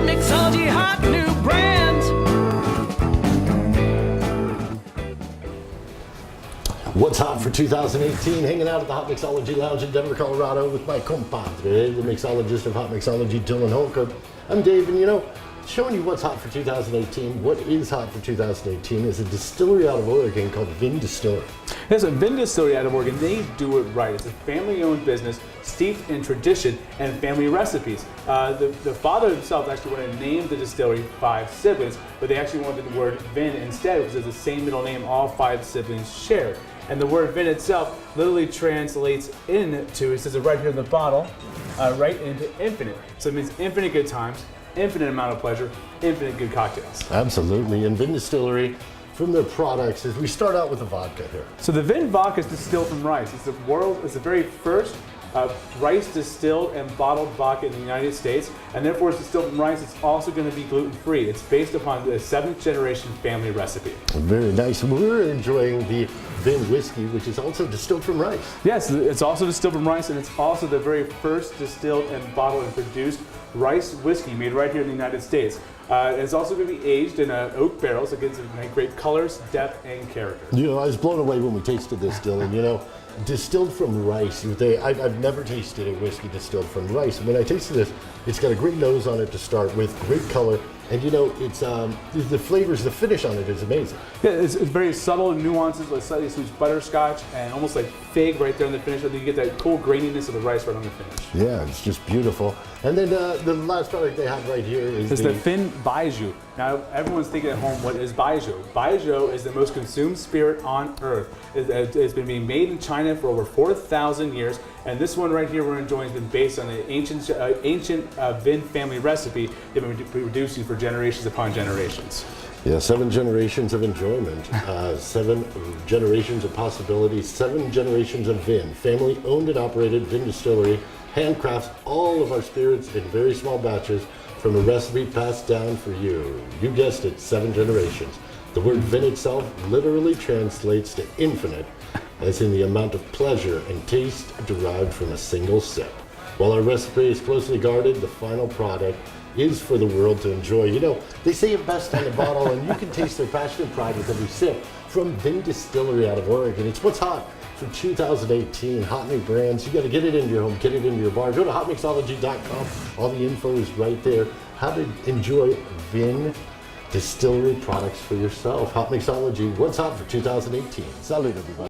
Hotmixology, hot new brands. What's hot for 2018? Hanging out at the Hotmixology Lounge in Denver, Colorado with my compadre, the mixologist of Hotmixology, Dylan Holcomb. I'm Dave, and showing you what's hot for 2018. What is hot for 2018 is a distillery out of Oregon called VINN Distillery. There's a VINN Distillery out of Oregon. They do it right. It's a family-owned business steeped in tradition and family recipes. The father himself actually wanted to name the distillery Five Siblings, but they actually wanted the word VINN instead because it's the same middle name all five siblings shared. And the word VINN itself literally translates into, it says it right here in the bottle, right into infinite. So it means infinite good times, infinite amount of pleasure, infinite good cocktails. Absolutely, and VINN Distillery, from their products, is we start out with the vodka here. So the VINN vodka is distilled from rice. It's the very first rice distilled and bottled vodka in the United States, and therefore it's distilled from rice. It's also going to be gluten-free. It's based upon the 7th generation family recipe. Very nice. We're enjoying the VINN whiskey, which is also distilled from rice. Yes, it's also distilled from rice, and it's also the very first distilled and bottled and produced rice whiskey made right here in the United States. It's also going to be aged in oak barrels. It gives it great colors, depth, and character. I was blown away when we tasted this, Dylan. Distilled from rice. I've never tasted a whiskey distilled from rice. When I tasted this, it's got a great nose on it to start with, great color, and it's the flavors, the finish on it is amazing. Yeah, it's very subtle nuances, like slightly sweet butterscotch and almost like fig right there in the finish. And then you get that cool graininess of the rice right on the finish. Yeah, it's just beautiful. And then the last product they have right here is the VINN BAIJIU. Now everyone's thinking at home, what is Baijiu? Baijiu is the most consumed spirit on earth. It's been being made in China for over 4,000 years, and this one right here we're enjoying has been based on the ancient VINN family recipe they've been producing for generations upon generations. Yeah, 7 generations of enjoyment, 7 generations of possibility, 7 generations of VINN. Family owned and operated VINN Distillery handcrafts all of our spirits in very small batches from a recipe passed down for you. You guessed it, 7 generations. The word VINN itself literally translates to infinite, as in the amount of pleasure and taste derived from a single sip. While our recipe is closely guarded, the final product is for the world to enjoy. They say it best on the bottle, and you can taste their passion and pride with every sip. From VINN Distillery out of Oregon, it's what's hot for 2018. Hot new brands. You got to get it into your home, get it into your bar. Go to hotmixology.com. All the info is right there. How to enjoy VINN Distillery products for yourself. Hotmixology, what's hot for 2018. Salute, everybody.